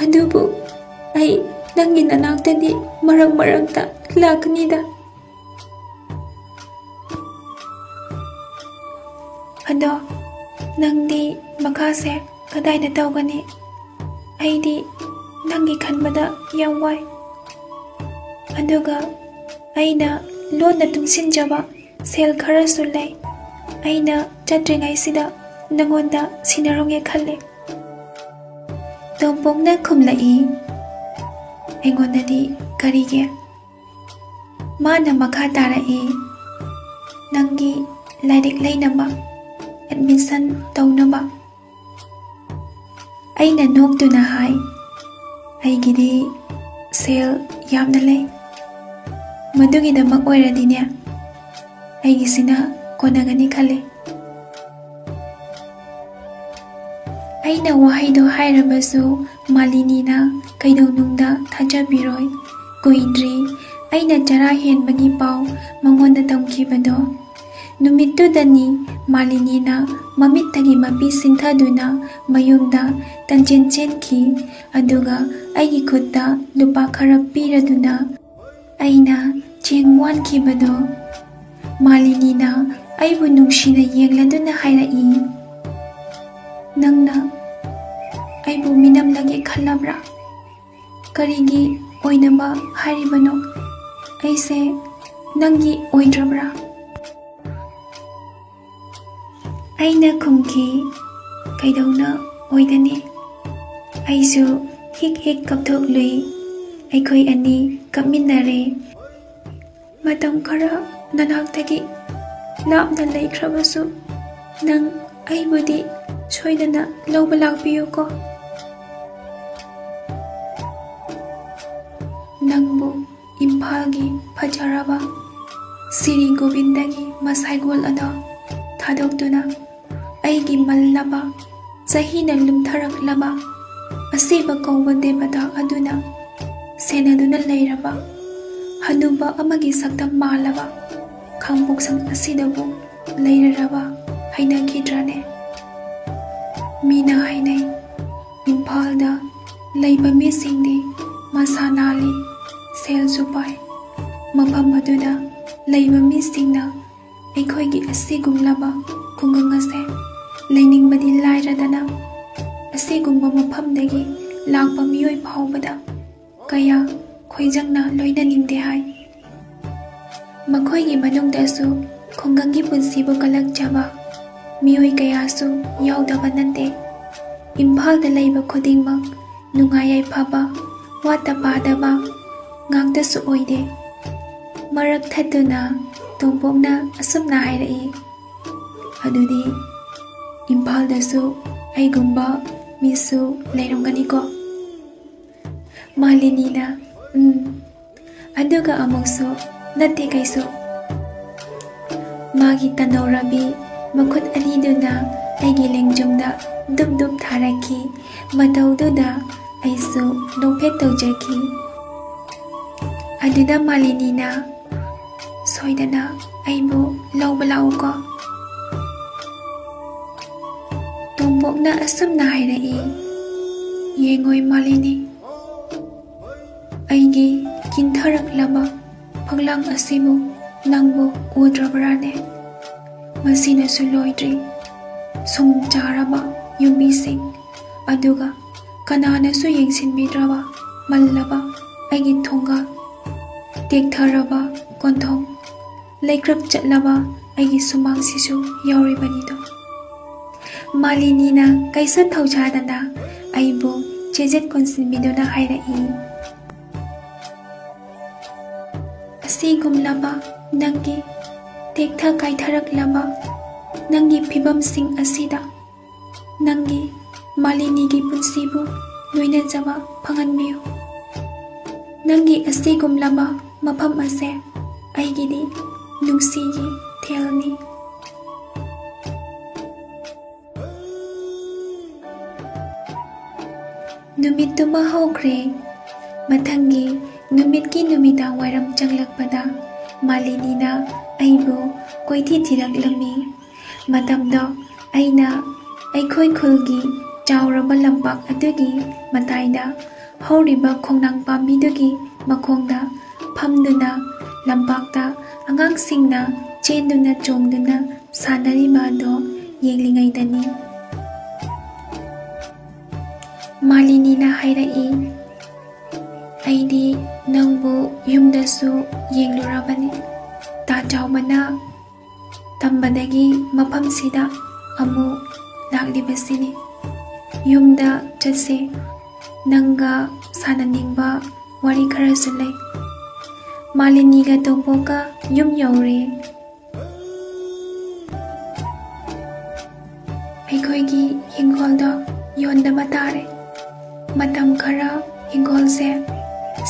ꯑꯗꯨꯕꯨ ꯑꯩ ꯅꯪꯒꯤ ꯅꯅꯥꯛꯇꯗꯤ ꯃꯔꯛ ꯃꯔꯛꯇ ꯂꯥꯛꯀꯅꯤꯗ. ꯑꯗꯣ ꯅꯪꯗꯤ ꯃꯈꯥꯁꯦ ꯀꯗꯥꯏꯗ ꯇꯧꯒꯅꯤ? ꯑꯩꯗꯤ ꯅꯪꯒꯤ ꯈꯟꯕꯗ ꯌꯥꯝ ꯋꯥꯏ. ꯑꯗꯨꯒ ꯑꯩꯅ ꯂꯣꯟꯅ ꯇꯨꯡꯁꯤꯟꯖꯕ ꯁꯦꯜ ꯈꯔꯁꯨ ꯂꯩ. ꯑꯩꯅ ꯆꯠꯇ꯭ꯔꯤꯉꯩꯁꯤꯗ ꯅꯪꯉꯣꯟꯗ ꯁꯤꯟꯅꯔꯝꯒꯦ ꯈꯜꯂꯤ. ꯇꯣꯝꯄꯣꯛꯅ ꯈꯨꯝꯂꯛꯏ. ꯑꯩꯉꯣꯟꯗꯗꯤ ꯀꯔꯤꯒꯤ? ꯃꯥꯅ ꯃꯈꯥ ꯇꯥꯔꯛꯏ. ꯅꯪꯒꯤ ꯂꯥꯏꯔꯤꯛ ꯂꯩꯅꯕ, ꯑꯦꯗꯃꯤꯁꯟ ꯇꯧꯅꯕ. ꯑꯩꯅ ꯅꯣꯛꯇꯨꯅ ꯍꯥꯏ, ꯑꯩꯒꯤꯗꯤ ꯁꯦꯜ ꯌꯥꯝꯅ ꯂꯩ. ꯃꯗꯨꯒꯤꯗꯃꯛ ꯑꯣꯏꯔꯗꯤꯅꯦ, ꯑꯩꯒꯤꯁꯤꯅ ꯀꯣꯟꯅꯒꯅꯤ ꯈꯜꯂꯤ. ꯑꯩꯅ ꯋꯥꯍꯩꯗꯣ ꯍꯥꯏꯔꯕꯁꯨ ꯃꯥꯂꯤꯅꯤꯅ ꯀꯩꯗꯧꯅꯨꯡꯗ ꯊꯥꯖꯕꯤꯔꯣꯏ. ꯀꯨꯏꯗ꯭ꯔꯤ ꯑꯩꯅ ꯆꯔꯥ ꯍꯦꯟꯕꯒꯤ ꯄꯥꯎ ꯃꯉꯣꯟꯗ ꯇꯝꯈꯤꯕꯗꯣ. ꯅꯨꯃꯤꯠꯇꯨꯗꯅꯤ ꯃꯥꯂꯤꯅꯤꯅ ꯃꯃꯤꯠꯇꯒꯤ ꯃꯄꯤ ꯁꯤꯟꯊꯗꯨꯅ ꯃꯌꯨꯝꯗ ꯇꯟꯖꯦꯟ ꯆꯦꯟꯈꯤ. ꯑꯗꯨꯒ ꯑꯩꯒꯤ ꯈꯨꯠꯇ ꯂꯨꯄꯥ ꯈꯔ ꯄꯤꯔꯗꯨꯅ ꯑꯩꯅ ꯆꯦꯡ ꯋꯥꯟꯈꯤꯕꯗꯣ. ꯃꯥꯂꯤꯅꯤꯅ ꯑꯩꯕꯨ ꯅꯨꯡꯁꯤꯅ ꯌꯦꯡꯂꯗꯨꯅ ꯍꯥꯏꯔꯛꯏ, ꯅꯪꯅ ꯑꯩꯕꯨ ꯃꯤꯅꯝꯂꯒꯦ ꯈꯜꯂꯕ꯭ꯔꯥ? ꯀꯔꯤꯒꯤ ꯑꯣꯏꯅꯕ ꯍꯥꯏꯔꯤꯕꯅꯣ? ꯑꯩꯁꯦ ꯅꯪꯒꯤ ꯑꯣꯏꯗ꯭ꯔꯕ꯭ꯔꯥ? ꯑꯩꯅ ꯈꯨꯝꯈꯤ, ꯀꯩꯗꯧꯅ ꯑꯣꯏꯒꯅꯤ? ꯑꯩꯁꯨ ꯍꯤꯛ ꯍꯤꯛ ꯀꯞꯊꯣꯛꯂꯨꯏ. ꯑꯩꯈꯣꯏ ꯑꯅꯤ ꯀꯞꯃꯤꯟꯅꯔꯦ. ꯃꯇꯝ ꯈꯔ ꯅꯅꯥꯛꯇꯒꯤ ꯂꯥꯞꯅ ꯂꯩꯈ꯭ꯔꯕꯁꯨ ꯅꯪ ꯑꯩꯕꯨꯗꯤ ꯁꯣꯏꯗꯅ ꯂꯧꯕ ꯂꯥꯛꯄꯤꯌꯨꯀꯣ. ꯅꯪꯕꯨ ꯏꯝꯐꯥꯜꯒꯤ ꯐꯖꯔꯕ ꯁꯤꯔꯤ ꯒꯣꯕꯤꯟꯗꯒꯤ ꯃꯁꯥꯏꯒꯣꯜ ꯑꯗꯣ ꯊꯥꯗꯣꯛꯇꯨꯅ ꯑꯩꯒꯤ ꯃꯜꯂꯕ, ꯆꯍꯤꯅ ꯂꯨꯝꯊꯔꯛꯂꯕ ꯑꯁꯤꯕ ꯀꯧꯕ ꯗꯦꯕꯇꯥ ꯑꯗꯨꯅ ꯁꯦꯟꯅꯗꯨꯅ ꯂꯩꯔꯕ ꯍꯅꯨꯕ ꯑꯃꯒꯤ ꯁꯛꯇꯝ ꯃꯥꯜꯂꯕ ꯈꯥꯡꯄꯣꯛꯁꯪ ꯑꯁꯤꯗꯕꯨ ꯂꯩꯔꯔꯕ ꯍꯩꯅꯈꯤꯗ꯭ꯔꯅꯦ? ꯃꯤꯅ ꯍꯥꯏꯅꯩ, ꯏꯝꯐꯥꯜꯗ ꯂꯩꯕ ꯃꯤꯁꯤꯡꯗꯤ ꯃꯁꯥ ꯅꯥꯜꯂꯤ, ꯁꯦꯜꯁꯨ ꯄꯥꯏ. ꯃꯐꯝ ꯑꯗꯨꯗ ꯂꯩꯕ ꯃꯤꯁꯤꯡꯅ ꯑꯩꯈꯣꯏꯒꯤ ꯑꯁꯤꯒꯨꯝꯂꯕ ꯈꯨꯡꯒꯪ ꯑꯁꯦ ꯂꯩꯅꯤꯡꯕꯗꯤ ꯂꯥꯏꯔꯗꯅ ꯑꯁꯤꯒꯨꯝꯕ ꯃꯐꯝꯗꯒꯤ ꯂꯥꯛꯄ ꯃꯤꯑꯣꯏ ꯐꯥꯎꯕꯗ ꯀꯌꯥ ꯈꯣꯏꯖꯪꯅ ꯂꯣꯏꯅꯅꯤꯡꯗꯦ ꯍꯥꯏ. ꯃꯈꯣꯏꯒꯤ ꯃꯅꯨꯡꯗꯁꯨ ꯈꯨꯡꯒꯪꯒꯤ ꯄꯨꯟꯁꯤꯕꯨ ꯀꯜꯂꯛꯆꯕ ꯃꯤꯑꯣꯏ ꯀꯌꯥꯁꯨ ꯌꯥꯎꯗꯕ ꯅꯠꯇꯦ. ꯏꯝꯐꯥꯜꯗ ꯂꯩꯕ ꯈꯨꯗꯤꯡꯃꯛ ꯅꯨꯡꯉꯥꯏ ꯌꯥꯏꯐꯕ, ꯋꯥꯠꯇ ꯄꯥꯗꯕ ꯉꯥꯛꯇꯁꯨ ꯑꯣꯏꯗꯦ. ꯃꯔꯛ ꯊꯠꯇꯨꯅ ꯇꯣꯝꯄꯣꯛꯅ ꯑꯁꯨꯝꯅ ꯍꯥꯏꯔꯛꯏ, ꯑꯗꯨꯗꯤ ꯏꯝꯐꯥꯜꯗꯁꯨ ꯑꯩꯒꯨꯝꯕ ꯃꯤꯁꯨ ꯂꯩꯔꯝꯒꯅꯤꯀꯣ? ꯃꯥꯂꯤꯅꯤꯅ ꯑꯗꯨꯒ ꯑꯃꯨꯛꯁꯨ ꯅꯠꯇꯦ ꯀꯩꯁꯨ. ꯃꯥꯒꯤ ꯇꯅꯧꯔꯕꯤ ꯃꯈꯨꯠ ꯑꯅꯤꯗꯨꯅ ꯑꯩꯒꯤ ꯂꯦꯡꯖꯨꯝꯗ ꯗꯨꯞ ꯗꯨꯞ ꯊꯥꯔꯛꯈꯤ. ꯃꯇꯧꯗꯨꯗ ꯑꯩꯁꯨ ꯅꯣꯛꯐꯦꯠ ꯇꯧꯖꯈꯤ. ꯑꯗꯨꯗ ꯃꯥꯂꯤꯅꯤꯅ, ꯁꯣꯏꯗꯅ ꯑꯩꯕꯨ ꯂꯧꯕ ꯂꯥꯛꯎꯀꯣ. ꯇꯣꯝꯄꯣꯛꯅ ꯑꯁꯨꯝꯅ ꯍꯥꯏꯔꯛꯏ, ꯌꯦꯡꯉꯣꯏ ꯃꯥꯂꯤꯅꯤ, ꯑꯩꯒꯤ ꯀꯤꯟꯊꯔꯛꯂꯕ ꯐꯛꯂꯥꯡ ꯑꯁꯤꯕꯨ ꯅꯪꯕꯨ ꯎꯗ꯭ꯔꯕ꯭ꯔꯥꯅꯦ? ꯃꯁꯤꯅꯁꯨ ꯂꯣꯏꯗ꯭ꯔꯤ. ꯁꯨꯝ ꯆꯥꯔꯕ ꯌꯨꯝꯕꯤꯁꯤꯡ, ꯑꯗꯨꯒ ꯀꯅꯥꯅꯁꯨ ꯌꯦꯡꯁꯤꯟꯕꯤꯗ꯭ꯔꯕ ꯃꯜꯂꯕ ꯑꯩꯒꯤ ꯊꯣꯡꯒꯥꯜ, ꯇꯦꯛꯊꯔꯕ ꯀꯣꯟꯊꯣꯡ, ꯂꯩꯀ꯭ꯔꯛ ꯆꯠꯂꯕ ꯑꯩꯒꯤ ꯁꯨꯃꯥꯡꯁꯤꯁꯨ ꯌꯥꯎꯔꯤꯕꯅꯤꯗꯣ. ꯃꯥꯂꯤꯅꯤꯅ ꯀꯩꯁꯨ ꯊꯧꯁꯥꯗꯅ ꯑꯩꯕꯨ ꯆꯦꯖꯦꯠ ꯀꯣꯟꯁꯤꯟꯕꯤꯗꯨꯅ ꯍꯥꯏꯔꯛꯏ, ꯑꯁꯤꯒꯨꯝꯂꯕ ꯅꯪꯒꯤ ꯇꯦꯛꯊ ꯀꯥꯏꯊꯔꯛꯂꯕ ꯅꯪꯒꯤ ꯐꯤꯕꯝꯁꯤꯡ ꯑꯁꯤꯗ ꯅꯪꯒꯤ ꯃꯥꯂꯤꯅꯤꯒꯤ ꯄꯨꯟꯁꯤꯕꯨ ꯂꯣꯏꯅꯖꯕ ꯐꯪꯍꯟꯕꯤꯌꯨ. ꯅꯪꯒꯤ ꯑꯁꯤꯒꯨꯝꯂꯕ ꯃꯐꯝ ꯑꯁꯦ ꯑꯩꯒꯤꯗꯤ ꯅꯨꯡꯁꯤꯒꯤ ꯊꯦꯜꯅꯤ. ꯅꯨꯃꯤꯠꯇꯨꯃ ꯍꯧꯈ꯭ꯔꯦ. ꯃꯊꯪꯒꯤ ꯅꯨꯃꯤꯠꯀꯤ ꯅꯨꯃꯤꯗꯥꯡ ꯋꯥꯏꯔꯝ ꯆꯪꯂꯛꯄꯗ ꯃꯥꯂꯤꯅꯤꯅ ꯑꯩꯕꯨ ꯀꯣꯏꯊꯤ ꯊꯤꯔꯛꯂꯝꯃꯤ. ꯃꯇꯝꯗꯣ ꯑꯩꯅ ꯑꯩꯈꯣꯏ ꯈꯨꯜꯒꯤ ꯆꯥꯎꯔꯕ ꯂꯝꯄꯥꯛ ꯑꯗꯨꯒꯤ ꯃꯇꯥꯏꯗ ꯍꯧꯔꯤꯕ ꯈꯣꯡꯅꯥꯡ ꯄꯥꯝꯕꯤꯗꯨꯒꯤ ꯃꯈꯣꯡꯗ ꯐꯝꯗꯨꯅ ꯂꯝꯄꯥꯛꯇ ꯑꯉꯥꯡꯁꯤꯡꯅ ꯆꯦꯟꯗꯨꯅ ꯆꯣꯡꯗꯨꯅ ꯁꯥꯟꯅꯔꯤꯕ ꯑꯗꯣ ꯌꯦꯡꯂꯤꯉꯩꯗꯅꯤ ꯃꯥꯂꯤꯅꯤꯅ ꯍꯥꯏꯔꯛꯏ, "ꯑꯩꯗꯤ ꯅꯪꯕꯨ ꯌꯨꯝꯗꯁꯨ ꯌꯦꯡꯂꯨꯔꯕꯅꯤ꯫ ꯇꯥ ꯆꯥꯎꯕꯅ ꯇꯝꯕꯗꯒꯤ ꯃꯐꯝꯁꯤꯗ ꯑꯃꯨꯛ ꯂꯥꯛꯂꯤꯕꯁꯤꯅꯤ꯫ ꯌꯨꯝꯗ ꯆꯠꯁꯦ, ꯅꯪꯒ ꯁꯥꯟꯅꯅꯤꯡꯕ ꯋꯥꯔꯤ ꯈꯔꯁꯨ ꯂꯩ꯫ ꯃꯥꯂꯤꯅꯤꯒ ꯇꯣꯝꯄꯣꯛꯀ ꯌꯨꯝ ꯌꯧꯔꯦ꯫ ꯑꯩꯈꯣꯏꯒꯤ ꯍꯤꯡꯒꯣꯜꯗꯣ ꯌꯣꯟꯗꯕ ꯇꯥꯔꯦ꯫ ꯃꯇꯝ ꯈꯔ ꯍꯤꯡꯒꯣꯜꯁꯦ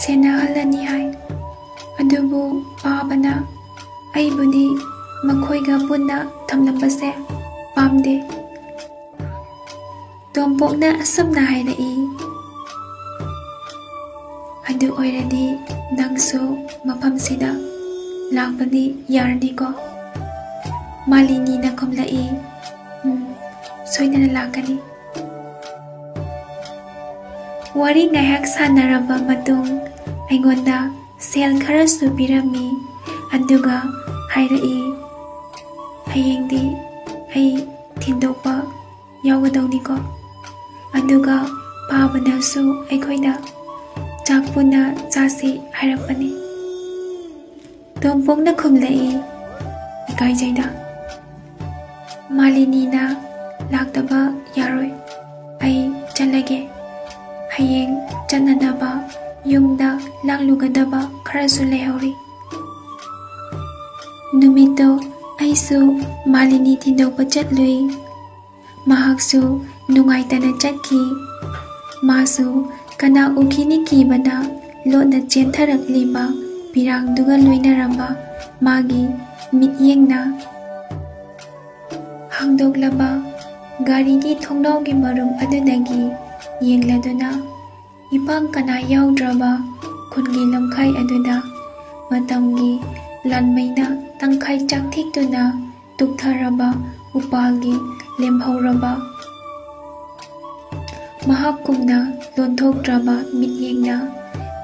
ꯁꯦꯟꯅꯍꯜꯂꯅꯤ ꯍꯥꯏ꯫ ꯑꯗꯨꯕꯨ ꯄꯥꯕꯅ ꯑꯩꯕꯨꯗꯤ ꯃꯈꯣꯏꯒ ꯄꯨꯟꯅ ꯊꯝꯂꯝꯕꯁꯦ ꯄꯥꯝꯗꯦ꯫ ꯇꯣꯝꯄꯣꯛꯅ ꯑꯁꯨꯝꯅ ꯍꯥꯏꯔꯛꯏ꯫ ꯑꯗꯨ ꯑꯣꯏꯔꯗꯤ ꯅꯪꯁꯨ ꯃꯐꯝꯁꯤꯗ ꯂꯥꯛꯄꯗꯤ ꯌꯥꯔꯅꯤꯀꯣ? ꯃꯥꯂꯤꯅꯤꯅ ꯈꯨꯝꯂꯛꯏ, ꯁꯣꯏꯗꯅ ꯂꯥꯛꯀꯅꯤ꯫ ꯋꯥꯔꯤ ꯉꯥꯏꯍꯥꯛ ꯁꯥꯟꯅꯔꯕ ꯃꯇꯨꯡ ꯑꯩꯉꯣꯟꯗ ꯁꯦꯜ ꯈꯔꯁꯨ ꯄꯤꯔꯝꯃꯤ, ꯑꯗꯨꯒ ꯍꯥꯏꯔꯛꯏ, ꯍꯌꯦꯡꯗꯤ ꯑꯩ ꯊꯤꯟꯗꯣꯛꯄ ꯌꯥꯎꯒꯗꯧꯅꯤꯀꯣ? ꯑꯗꯨꯒ ꯄꯥꯕꯅꯁꯨ ꯑꯩꯈꯣꯏꯗ ꯆꯥꯛ ꯄꯨꯟꯅ ꯆꯥꯁꯤ ꯍꯥꯏꯔꯛꯄꯅꯤ꯫ ꯇꯣꯝꯄꯣꯛꯅ ꯈꯨꯝꯂꯛꯏ, ꯏꯀꯥꯏꯖꯩꯗ, ꯃꯥꯂꯤꯅꯤꯅ ꯂꯥꯛꯇꯕ ꯌꯥꯔꯣꯏ, ꯑꯩ ꯆꯠꯂꯒꯦ꯫ ꯍꯌꯦꯡ ꯆꯠꯅꯅꯕ ꯌꯨꯝꯗ ꯂꯥꯛꯂꯨꯒꯗꯕ ꯈꯔꯁꯨ ꯂꯩꯍꯧꯔꯤ꯫ ꯅꯨꯃꯤꯠꯇꯣ ꯑꯩꯁꯨ ꯃꯥꯂꯤꯅꯤ ꯊꯤꯟꯗꯣꯛꯄ ꯆꯠꯂꯨꯏ꯫ ꯃꯍꯥꯛꯁꯨ ꯅꯨꯡꯉꯥꯏꯇꯅ ꯆꯠꯈꯤ꯫ ꯃꯥꯁꯨ ꯀꯅꯥ ꯎꯈꯤꯅꯤ ꯀꯤꯕꯅ ꯂꯣꯠꯅ ꯆꯦꯟꯊꯔꯛꯂꯤꯕ ꯄꯤꯔꯥꯡꯗꯨꯒ ꯂꯣꯏꯅꯔꯕ ꯃꯥꯒꯤ ꯃꯤꯠꯌꯦꯡꯅ ꯍꯥꯡꯗꯣꯛꯂꯕ ꯒꯥꯔꯤꯒꯤ ꯊꯣꯡꯅꯥꯎꯒꯤ ꯃꯔꯨꯝ ꯑꯗꯨꯗꯒꯤ ꯌꯦꯡꯂꯗꯨꯅ ꯏꯄꯥꯡ ꯀꯅꯥ ꯌꯥꯎꯗ꯭ꯔꯕ ꯈꯨꯟꯒꯤ ꯂꯝꯈꯥꯏ ꯑꯗꯨꯗ ꯃꯇꯝꯒꯤ ꯂꯥꯟꯃꯩꯅ ꯇꯪꯈꯥꯏ ꯆꯥꯛꯊꯦꯛꯇꯨꯅ ꯇꯨꯛꯊꯔꯕ ꯎꯄꯥꯜꯒꯤ ꯂꯦꯝꯍꯧꯔꯕ ꯃꯍꯥꯛꯀꯨꯝꯅ ꯂꯣꯟꯊꯣꯛꯇ꯭ꯔꯕ ꯃꯤꯠꯌꯦꯡꯅ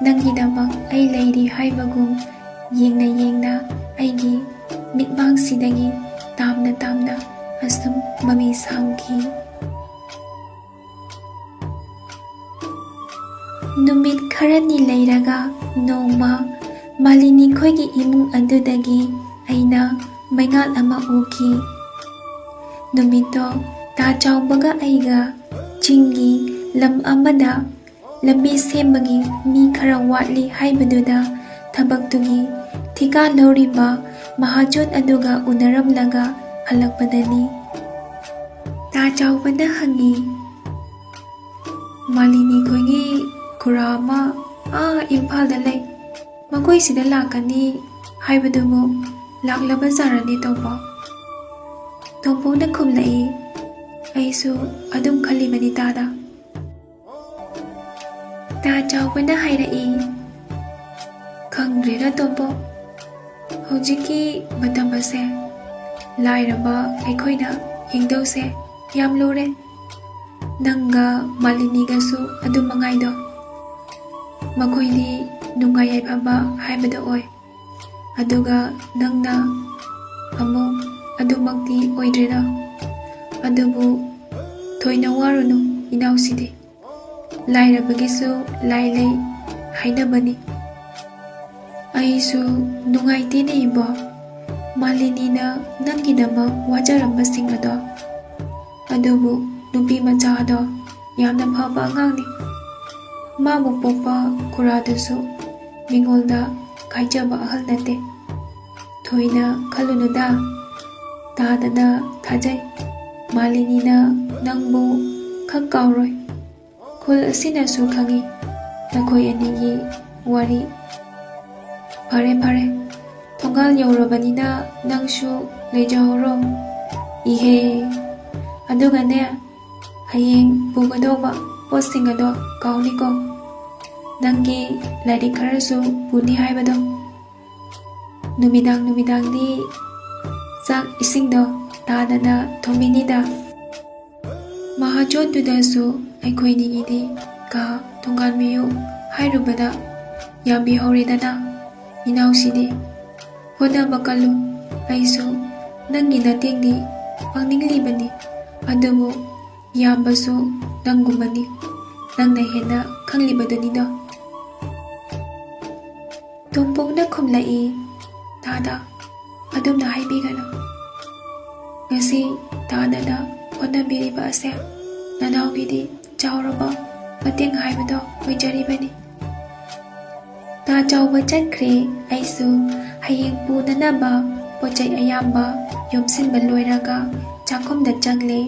ꯅꯪꯒꯤꯗꯃꯛ ꯑꯩ ꯂꯩꯔꯤ ꯍꯥꯏꯕꯒꯨꯝ ꯌꯦꯡꯅ ꯌꯦꯡꯅ ꯑꯩꯒꯤ ꯃꯤꯠꯃꯥꯡꯁꯤꯗꯒꯤ ꯇꯥꯝꯅ ꯇꯥꯝꯅ ꯑꯁꯨꯝ ꯃꯃꯤ ꯁꯥꯝꯈꯤ꯫ ꯅꯨꯃꯤꯠ ꯈꯔꯅꯤ ꯂꯩꯔꯒ ꯅꯣꯡꯃ ꯃꯥꯂꯤꯅꯤ ꯈꯣꯏꯒꯤ ꯏꯃꯨꯡ ꯑꯗꯨꯗꯒꯤ ꯑꯩꯅ ꯃꯩꯉꯥꯜ ꯑꯃ ꯎꯈꯤ꯫ ꯅꯨꯃꯤꯠꯇꯣ ꯇꯥ ꯆꯥꯎꯕꯒ ꯑꯩꯒ ꯆꯤꯡꯒꯤ ꯂꯝ ꯑꯃꯗ ꯂꯝꯕꯤ ꯁꯦꯝꯕꯒꯤ ꯃꯤ ꯈꯔ ꯋꯥꯠꯂꯤ ꯍꯥꯏꯕꯗꯨꯗ ꯊꯕꯛꯇꯨꯒꯤ ꯊꯤꯀꯥ ꯂꯧꯔꯤꯕ ꯃꯍꯥꯖꯣꯟ ꯑꯗꯨꯒ ꯎꯅꯔꯝꯂꯒ ꯍꯜꯂꯛꯄꯗꯅꯤ꯫ ꯇꯥ ꯆꯥꯎꯕꯅ ꯍꯪꯉꯤ, ꯃꯥꯂꯤꯅꯤ ꯈꯣꯏꯒꯤ ꯈꯨꯔꯥ ꯑꯃ ꯏꯝꯐꯥꯜꯗ ꯂꯩ, ꯃꯈꯣꯏ ꯁꯤꯗ ꯂꯥꯛꯀꯅꯤ ꯍꯥꯏꯕꯗꯨꯕꯨ ꯂꯥꯛꯂꯕ ꯖꯥꯔꯅꯦ ꯇꯧꯕ? ꯇꯣꯝꯄꯣꯛꯅ ꯈꯨꯝꯂꯛꯏ, ꯑꯩꯁꯨ ꯑꯗꯨꯝ ꯈꯜꯂꯤꯕꯅꯤ ꯇꯥꯗ꯫ ꯇꯥ ꯆꯥꯎꯕꯅ ꯍꯥꯏꯔꯛꯏ, ꯈꯪꯗ꯭ꯔꯦꯗ ꯇꯣꯝꯄꯣꯛ, ꯍꯧꯖꯤꯛꯀꯤ ꯃꯇꯝ ꯑꯁꯦ ꯂꯥꯏꯔꯕ ꯑꯩꯈꯣꯏꯅ ꯍꯤꯡꯗꯧꯁꯦ ꯌꯥꯝ ꯂꯨꯔꯦ꯫ ꯅꯪꯒ ꯃꯥꯂꯤꯅꯤꯒꯁꯨ ꯑꯗꯨꯝ ꯃꯉꯥꯏꯗꯣ, ꯃꯈꯣꯏꯗꯤ ꯅꯨꯡꯉꯥꯏ ꯌꯥꯏꯐꯕ ꯍꯥꯏꯕꯗꯣ ꯑꯣꯏ, ꯑꯗꯨꯒ ꯅꯪꯅ ꯑꯃꯨꯛ ꯑꯗꯨꯃꯛꯇꯤ ꯑꯣꯏꯗ꯭ꯔꯦꯗ꯫ ꯑꯗꯨꯕꯨ ꯊꯣꯏꯅ ꯋꯥꯔꯨꯅꯨ ꯏꯅꯥꯎꯁꯤꯗꯤ, ꯂꯥꯏꯔꯕꯒꯤꯁꯨ ꯂꯥꯏ ꯂꯩ ꯍꯥꯏꯅꯕꯅꯤ꯫ ꯑꯩꯁꯨ ꯅꯨꯡꯉꯥꯏꯇꯦꯅꯦ ꯏꯕꯣ, ꯃꯥꯂꯤꯅꯤꯅ ꯅꯪꯒꯤꯗꯃꯛ ꯋꯥꯖꯔꯝꯕꯁꯤꯡ ꯑꯗꯣ꯫ ꯑꯗꯨꯕꯨ ꯅꯨꯄꯤ ꯃꯆꯥ ꯑꯗꯣ ꯌꯥꯝꯅ ꯐꯕ ꯑꯉꯥꯡꯅꯤ꯫ ꯃꯥꯕꯨ ꯄꯣꯛꯄ ꯈꯨꯔꯥꯗꯨꯁꯨ ꯃꯤꯉꯣꯟꯗ ꯀꯥꯏꯖꯕ ꯑꯍꯜ ꯅꯠꯇꯦ꯫ ꯊꯣꯏꯅ ꯈꯜꯂꯨꯅꯨꯗ, ꯇꯥꯗꯅ ꯊꯥꯖꯩ, ꯃꯥꯂꯤꯅꯤꯅ ꯅꯪꯕꯨ ꯈꯛ ꯀꯥꯎꯔꯣꯏ꯫ ꯈꯨꯜ ꯑꯁꯤꯅꯁꯨ ꯈꯪꯏ ꯅꯈꯣꯏ ꯑꯅꯤꯒꯤ ꯋꯥꯔꯤ꯫ ꯐꯔꯦ ꯐꯔꯦ, ꯊꯣꯡꯒꯥꯜ ꯌꯧꯔꯕꯅꯤꯅ ꯅꯪꯁꯨ ꯂꯩꯖꯍꯧꯔꯣ꯫ ꯏꯍꯦ, ꯑꯗꯨꯒꯅꯦ, ꯍꯌꯦꯡ ꯄꯨꯒꯗꯧꯕ ꯄꯣꯠꯁꯤꯡ ꯑꯗꯣ ꯀꯥꯎꯅꯤꯀꯣ? ꯅꯪꯒꯤ ꯂꯥꯏꯔꯤꯛ ꯈꯔꯁꯨ ꯄꯨꯅꯤ ꯍꯥꯏꯕꯗꯣ꯫ ꯅꯨꯃꯤꯗꯥꯡꯗꯤ ꯆꯥꯛ ꯏꯁꯤꯡꯗꯣ ꯇꯥꯗꯅ ꯊꯣꯡꯕꯤꯅꯤꯗ꯫ ꯃꯍꯥꯖꯣꯠꯇꯨꯗꯁꯨ ꯑꯩꯈꯣꯏꯅꯤꯒꯤꯗꯤ ꯀꯥ ꯊꯣꯡꯒꯥꯟꯕꯤꯌꯨ ꯍꯥꯏꯔꯨꯕꯗ ꯌꯥꯕꯤꯍꯧꯔꯦꯗꯅ ꯏꯅꯥꯎꯁꯤꯗꯤ ꯍꯣꯠꯅꯕ ꯀꯜꯂꯨ ꯑꯩꯁꯨ ꯅꯪꯒꯤ ꯃꯇꯦꯡꯗꯤ ꯄꯥꯡꯅꯤꯡꯂꯤꯕꯅꯤ ꯑꯗꯨꯕꯨ ꯌꯥꯝꯕꯁꯨ ꯅꯪꯒꯨꯝꯕꯅꯤ ꯅꯪꯅ ꯍꯦꯟꯅ ꯈꯪꯂꯤꯕꯗꯨꯅꯤꯗꯣ ꯇꯣꯝꯄꯣꯛꯅ ꯈꯨꯝꯂꯛꯏ ꯇꯥꯗ ꯑꯗꯨꯝꯅ ꯍꯥꯏꯕꯤꯒꯅꯨ ꯉꯁꯤ ꯇꯥꯗꯅ ꯍꯣꯠꯅꯕꯤꯔꯤꯕ ꯑꯁꯦ ꯅꯅꯥꯎꯒꯤꯗꯤ ꯆꯥꯎꯔꯕ ꯃꯇꯦꯡ ꯍꯥꯏꯕꯗꯣ ꯑꯣꯏꯖꯔꯤꯕꯅꯤ ꯇꯥ ꯆꯥꯎꯕ ꯆꯠꯈ꯭ꯔꯦ ꯑꯩꯁꯨ ꯍꯌꯦꯡ ꯄꯨꯅꯅꯕ ꯄꯣꯠꯆꯩ ꯑꯌꯥꯝꯕ ꯌꯣꯝꯁꯤꯟꯕ ꯂꯣꯏꯔꯒ ꯆꯥꯛꯈꯨꯝꯗ ꯆꯪꯂꯦ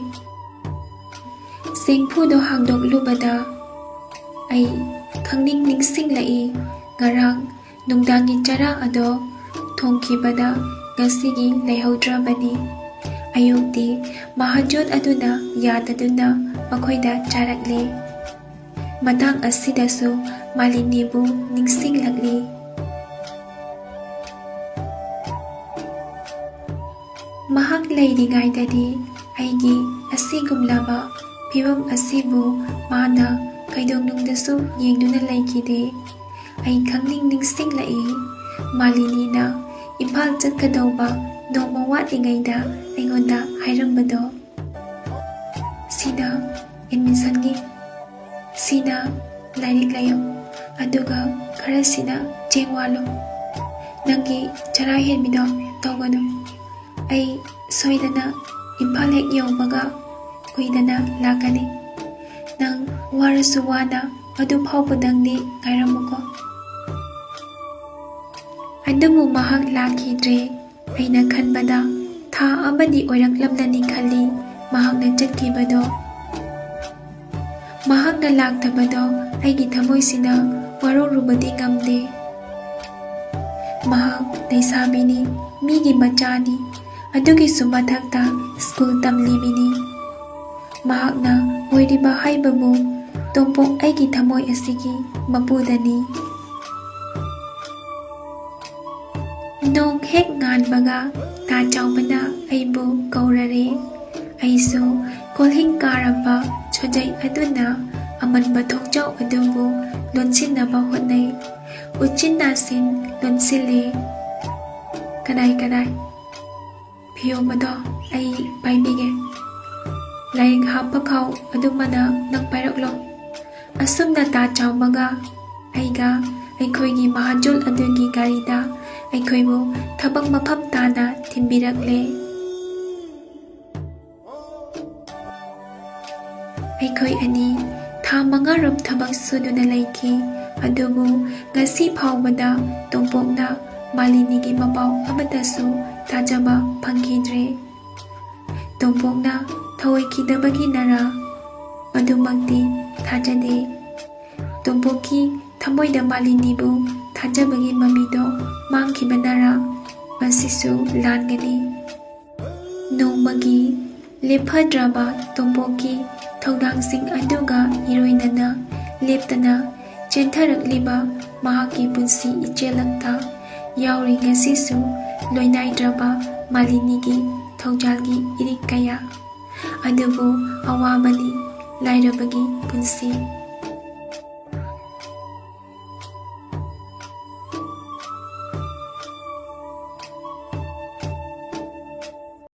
ꯆꯦꯡꯐꯨꯗꯣ ꯍꯥꯡꯗꯣꯛꯂꯨꯕꯗ ꯑꯩ ꯅꯤꯡꯁꯤꯡꯂꯛꯏ ꯉꯔꯥꯡ ꯅꯨꯡꯗꯥꯡꯒꯤ ꯆꯔꯥ ꯑꯗꯣ ꯊꯣꯡꯈꯤꯕꯗ ꯉꯁꯤꯒꯤ ꯂꯩꯍꯧꯗ꯭ꯔꯕꯅꯤ ꯑꯌꯨꯛꯇꯤ ꯃꯍꯥꯖꯣꯠ ꯑꯗꯨꯅ ꯌꯥꯗꯗꯨꯅ ꯃꯈꯣꯏꯗ ꯆꯥꯔꯛꯂꯦ ꯃꯇꯥꯡ ꯑꯁꯤꯗꯁꯨ ꯃꯥꯂꯤꯅꯤꯕꯨ ꯅꯤꯡꯁꯤꯡꯂꯛꯂꯤ ꯃꯍꯥꯛ ꯂꯩꯔꯤꯉꯩꯗꯗꯤ ꯑꯩꯒꯤ ꯑꯁꯤꯒꯨꯝꯂꯕ ꯐꯤꯚꯝ ꯑꯁꯤꯕꯨ ꯃꯥꯅ ꯀꯩꯗꯧꯅꯨꯡꯗꯁꯨ ꯌꯦꯡꯗꯨꯅ ꯂꯩꯈꯤꯗꯦ ꯑꯩ ꯅꯤꯡꯁꯤꯡꯂꯛꯏ ꯃꯥꯂꯤꯅꯤꯅ ꯏꯝꯐꯥꯜ ꯆꯠꯀꯗꯧꯕ ꯅꯣꯡꯃ ꯋꯥꯠꯂꯤꯉꯩꯗ ꯑꯩꯉꯣꯟꯗ ꯍꯥꯏꯔꯝꯕꯗꯣ ꯁꯤꯅ ꯑꯦꯗꯃꯤꯁꯟꯒꯤ ꯁꯤꯅ ꯂꯥꯏꯔꯤꯛ ꯂꯩꯌꯨ ꯑꯗꯨꯒ ꯈꯔꯁꯤꯅ ꯆꯦꯡ ꯋꯥꯜꯂꯨ ꯅꯪꯒꯤ ꯆꯔꯥ ꯍꯦꯟꯕꯤꯗꯣ ꯇꯧꯒꯅꯨ ꯑꯩ ꯁꯣꯏꯗꯅ ꯏꯝꯐꯥꯜ ꯍꯦꯛ ꯌꯧꯕꯒ ꯀꯨꯏꯗꯅ ꯂꯥꯛꯀꯅꯤ ꯅꯪ ꯋꯥꯔꯁꯨ ꯋꯥꯅ ꯑꯗꯨ ꯐꯥꯎꯕꯗꯪꯗꯤ ꯉꯥꯏꯔꯝꯃꯨꯀꯣ ꯑꯗꯨꯕꯨ ꯃꯍꯥꯛ ꯂꯥꯛꯈꯤꯗ꯭ꯔꯦ ꯑꯩꯅ ꯈꯟꯕꯗ ꯊꯥ ꯑꯃꯗꯤ ꯑꯣꯏꯔꯛꯂꯝꯂꯅꯤ ꯈꯜꯂꯤ ꯃꯍꯥꯛꯅ ꯆꯠꯈꯤꯕꯗꯣ ꯃꯍꯥꯛꯅ ꯂꯥꯛꯇꯕꯗꯣ ꯑꯩꯒꯤ ꯊꯃꯣꯏꯁꯤꯅ ꯋꯥꯔꯧꯔꯨꯕꯗꯤ ꯉꯝꯗꯦ ꯃꯍꯥꯛ ꯂꯩꯁꯥꯕꯤꯅꯤ ꯃꯤꯒꯤ ꯃꯆꯥꯅꯤ ꯑꯗꯨꯒꯤꯁꯨ ꯃꯊꯛꯇ ꯁ꯭ꯀꯨꯜ ꯇꯝꯂꯤꯕꯤꯅꯤ ꯃꯍꯥꯛꯅ ꯑꯣꯏꯔꯤꯕ ꯍꯥꯏꯕꯕꯨ ꯇꯣꯝꯄꯣꯛ ꯑꯩꯒꯤ ꯊꯃꯣꯏ ꯑꯁꯤꯒꯤ ꯃꯄꯨꯗꯅꯤ ꯅꯣꯡ ꯍꯦꯛ ꯉꯥꯟꯕꯒ ꯇꯥ ꯆꯥꯎꯕꯅ ꯑꯩꯕꯨ ꯀꯧꯔꯔꯦ ꯑꯩꯁꯨ ꯀꯣꯜꯍꯤꯡ ꯀꯥꯔꯕ ꯁꯣꯖꯩ ꯑꯗꯨꯅ ꯑꯃꯟꯕ ꯊꯣꯡꯖꯥꯎ ꯑꯗꯨꯕꯨ ꯂꯣꯟꯁꯤꯟꯅꯕ ꯍꯣꯠꯅꯩ ꯎꯆꯤꯟ ꯅꯥꯆꯤꯟ ꯂꯣꯟꯁꯤꯜꯂꯦ ꯀꯗꯥꯏ ꯐꯤꯌꯣꯝꯕꯗꯣ ꯑꯩ ꯄꯥꯏꯕꯤꯒꯦ ꯂꯥꯏꯔꯤꯛ ꯍꯥꯞꯄ ꯈꯥꯎ ꯑꯗꯨꯃꯅ ꯅꯪ ꯄꯥꯏꯔꯛꯂꯣ ꯑꯁꯨꯝꯅ ꯇꯥ ꯆꯥꯎꯕꯒ ꯑꯩꯒ ꯑꯩꯈꯣꯏꯒꯤ ꯃꯍꯥꯖꯣꯜ ꯑꯗꯨꯒꯤ ꯒꯥꯔꯤꯗ ꯑꯩꯈꯣꯏꯕꯨ ꯊꯕꯛ ꯃꯐꯝ ꯇꯥꯅ ꯊꯤꯟꯕꯤꯔꯛꯂꯦ ꯑꯩꯈꯣꯏ ꯑꯅꯤ ꯊꯥ 5 ꯊꯕꯛ ꯁꯨꯗꯨꯅ ꯂꯩꯈꯤ ꯑꯗꯨꯕꯨ ꯉꯁꯤ ꯐꯥꯎꯕꯗ ꯇꯣꯝꯄꯣꯛꯅ ꯃꯥꯂꯤꯅꯤꯒꯤ ꯃꯄꯥꯎ ꯑꯃꯠꯇꯁꯨ ꯇꯥꯖꯕ ꯐꯪꯈꯤꯗ꯭ꯔꯦ ꯇꯣꯝꯄꯣꯛꯅ ꯊꯑꯣꯏꯈꯤꯗꯕꯒꯤꯅꯔꯥ ꯃꯗꯨꯃꯛꯇꯤ ꯊꯥꯖꯗꯦ ꯇꯣꯝꯄꯣꯛꯀꯤ ꯊꯃꯣꯏꯗ ꯃꯥꯂꯤꯅꯤꯕꯨ ꯊꯥꯖꯕꯒꯤ ꯃꯃꯤꯗꯣ ꯃꯥꯡꯈꯤꯕꯅꯔꯥ ꯃꯁꯤꯁꯨ ꯂꯥꯟꯒꯅꯤ ꯅꯣꯡꯃꯒꯤ ꯂꯦꯞꯐꯗ꯭ꯔꯕ ꯇꯣꯝꯄꯣꯛꯀꯤ ꯊꯧꯗꯥꯡꯁꯤꯡ ꯑꯗꯨꯒ ꯏꯔꯣꯏꯅꯅ ꯂꯦꯞꯇꯅ ꯆꯦꯟꯊꯔꯛꯂꯤꯕ ꯃꯍꯥꯛꯀꯤ ꯄꯨꯟꯁꯤ ꯏꯆꯦꯜꯂꯛꯇ ꯌꯥꯎꯔꯤ ꯉꯁꯤꯁꯨ ꯂꯣꯏꯅꯥꯏꯗ꯭ꯔꯕ ꯃꯥꯂꯤꯅꯤꯒꯤ ꯊꯧꯖꯥꯜꯒꯤ ꯏꯔꯤꯛ ꯀꯌꯥ ꯑꯗꯨꯕꯨ ꯑꯋꯥꯕꯅꯤ ꯂꯥꯏꯔꯕꯒꯤ ꯄꯨꯟꯁꯤ